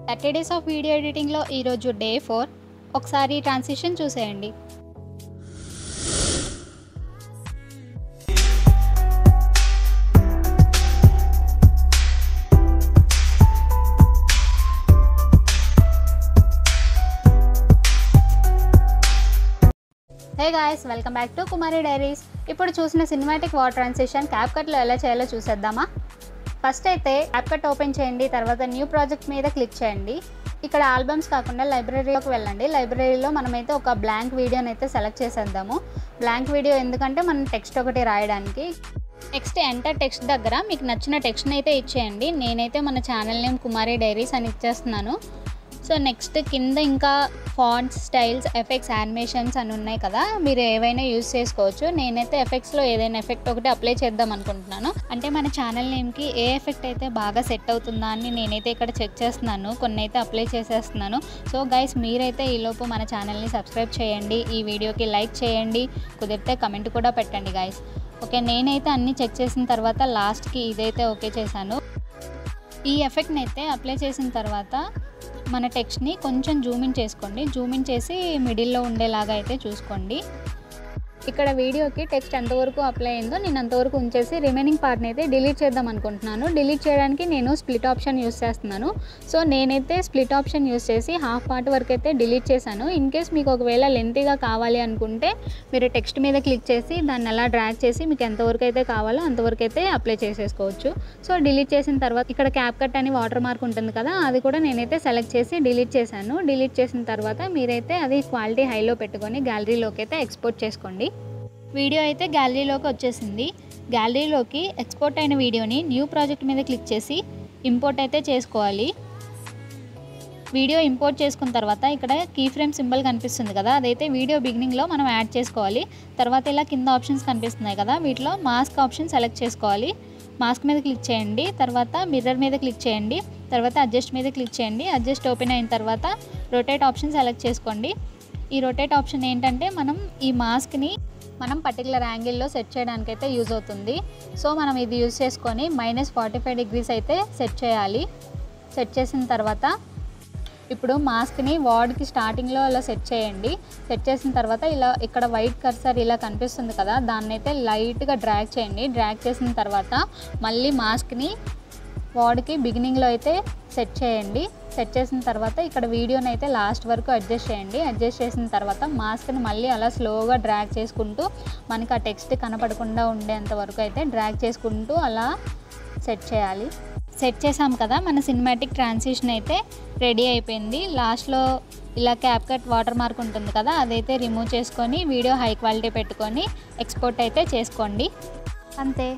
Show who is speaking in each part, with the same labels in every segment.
Speaker 1: 30 days of video ఎడిటింగ్లో ఈరోజు day 4. ఒకసారి transition చూసేయండి. Hey guys, welcome back to Kumari diaries. ఇప్పుడు చూసిన సినిమాటిక్ వాటర్ ట్రాన్సిషన్ క్యాప్కట్లో ఎలా చేయాలో చూసేద్దామా. ఫస్ట్ అయితే క్యాప్కట్ ఓపెన్ చేయండి, తర్వాత న్యూ ప్రాజెక్ట్ మీద క్లిక్ చేయండి. ఇక్కడ ఆల్బమ్స్ కాకుండా లైబ్రరీలోకి వెళ్ళండి. లైబ్రరీలో మనమైతే ఒక బ్లాంక్ వీడియోని అయితే సెలెక్ట్ చేసేద్దాము. బ్లాంక్ వీడియో ఎందుకంటే మనం టెక్స్ట్ ఒకటి రాయడానికి. నెక్స్ట్ ఎంటర్ టెక్స్ట్ దగ్గర మీకు నచ్చిన టెక్స్ట్ని అయితే ఇచ్చేయండి. నేనైతే మన ఛానల్ నేమ్ కుమారి డైరీస్ అని ఇచ్చేస్తున్నాను. సో నెక్స్ట్ కింద ఇంకా ఫాంట్స్, స్టైల్స్, ఎఫెక్ట్స్, యానిమేషన్స్ అని ఉన్నాయి కదా, మీరు ఏవైనా యూజ్ చేసుకోవచ్చు. నేనైతే ఎఫెక్ట్స్లో ఏదైనా ఎఫెక్ట్ ఒకటి అప్లై చేద్దాం అనుకుంటున్నాను. అంటే మన ఛానల్ నేమ్కి ఏ ఎఫెక్ట్ అయితే బాగా సెట్ అవుతుందా అని నేనైతే ఇక్కడ చెక్ చేస్తున్నాను. కొన్ని అయితే అప్లై చేసేస్తున్నాను. సో గైస్, మీరైతే ఈలోపు మన ఛానల్ని సబ్స్క్రైబ్ చేయండి, ఈ వీడియోకి లైక్ చేయండి, కుదిరితే కమెంట్ కూడా పెట్టండి గైస్. ఓకే, నేనైతే అన్నీ చెక్ చేసిన తర్వాత లాస్ట్కి ఇదైతే ఓకే చేశాను. ఈ ఎఫెక్ట్ని అయితే అప్లై చేసిన తర్వాత మన టెక్స్ట్ని కొంచెం జూమిన్ చేసుకోండి. జూమిన్ చేసి మిడిల్లో ఉండేలాగా అయితే చూసుకోండి. ఇక్కడ వీడియోకి టెక్స్ట్ ఎంతవరకు అప్లై అయిందో నేను అంతవరకు ఉంచేసి రిమైనింగ్ పార్ట్ని అయితే డిలీట్ చేద్దాం అనుకుంటున్నాను. డిలీట్ చేయడానికి నేను స్ప్లిట్ ఆప్షన్ యూస్ చేస్తున్నాను. సో నేనైతే స్ప్లిట్ ఆప్షన్ యూస్ చేసి హాఫ్ పార్ట్ వరకు అయితే డిలీట్ చేశాను. ఇన్ కేస్ మీకు ఒకవేళ లెంతీగా కావాలి అనుకుంటే మీరు టెక్స్ట్ మీద క్లిక్ చేసి దాన్ని అలా డ్రాగ్ చేసి మీకు ఎంతవరకు అయితే కావాలో అంతవరకు అయితే అప్లై చేసేసుకోవచ్చు. సో డిలీట్ చేసిన తర్వాత ఇక్కడ క్యాప్కట్ అని వాటర్ మార్క్ ఉంటుంది కదా, అది కూడా నేనైతే సెలెక్ట్ చేసి డిలీట్ చేశాను. డిలీట్ చేసిన తర్వాత మీరైతే అది క్వాలిటీ హైలో పెట్టుకొని గ్యాలరీలోకి అయితే ఎక్స్పోర్ట్ చేసుకోండి. వీడియో అయితే గ్యాలరీలోకి వచ్చేసింది. గ్యాలరీలోకి ఎక్స్పోర్ట్ అయిన వీడియోని న్యూ ప్రాజెక్ట్ మీద క్లిక్ చేసి ఇంపోర్ట్ అయితే చేసుకోవాలి. వీడియో ఇంపోర్ట్ చేసుకున్న తర్వాత ఇక్కడ కీ ఫ్రేమ్ సింబల్ కనిపిస్తుంది కదా, అదైతే వీడియో బిగినింగ్లో మనం యాడ్ చేసుకోవాలి. తర్వాత ఇలా కింద ఆప్షన్స్ కనిపిస్తున్నాయి కదా, వీటిలో మాస్క్ ఆప్షన్ సెలెక్ట్ చేసుకోవాలి. మాస్క్ మీద క్లిక్ చేయండి, తర్వాత మిర్రర్ మీద క్లిక్ చేయండి, తర్వాత అడ్జస్ట్ మీద క్లిక్ చేయండి. అడ్జస్ట్ ఓపెన్ అయిన తర్వాత రొటేట్ ఆప్షన్ సెలెక్ట్ చేసుకోండి. ఈ రొటేట్ ఆప్షన్ ఏంటంటే మనం ఈ మాస్క్ని మనం పర్టికులర్ యాంగిల్లో సెట్ చేయడానికైతే యూజ్ అవుతుంది. సో మనం ఇది యూజ్ చేసుకొని -45 డిగ్రీస్ అయితే సెట్ చేయాలి. సెట్ చేసిన తర్వాత ఇప్పుడు మాస్క్ని వార్డ్కి స్టార్టింగ్లో ఇలా సెట్ చేయండి. సెట్ చేసిన తర్వాత ఇలా ఇక్కడ వైట్ కర్సర్ ఇలా కనిపిస్తుంది కదా, దాన్ని అయితే లైట్గా డ్రాగ్ చేయండి. డ్రాగ్ చేసిన తర్వాత మళ్ళీ మాస్క్ని వార్డ్కి బిగినింగ్లో అయితే సెట్ చేయండి. సెట్ చేసిన తర్వాత ఇక్కడ వీడియోని అయితే లాస్ట్ వరకు అడ్జస్ట్ చేయండి. అడ్జస్ట్ చేసిన తర్వాత మాస్క్ని మళ్ళీ అలా స్లోగా డ్రాగ్ చేసుకుంటూ మనకి ఆ టెక్స్ట్ కనపడకుండా ఉండేంత వరకు అయితే డ్రాగ్ చేసుకుంటూ అలా సెట్ చేయాలి. సెట్ చేసాం కదా, మన సినిమాటిక్ ట్రాన్సిషన్ అయితే రెడీ అయిపోయింది. లాస్ట్లో ఇలా క్యాప్కట్ వాటర్ మార్క్ ఉంటుంది కదా, అదైతే రిమూవ్ చేసుకొని వీడియో హై క్వాలిటీ పెట్టుకొని ఎక్స్పోర్ట్ అయితే చేసుకోండి. అంతే.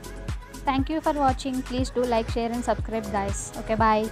Speaker 1: Thank you for watching. Please do like, share and subscribe guys. Okay, bye.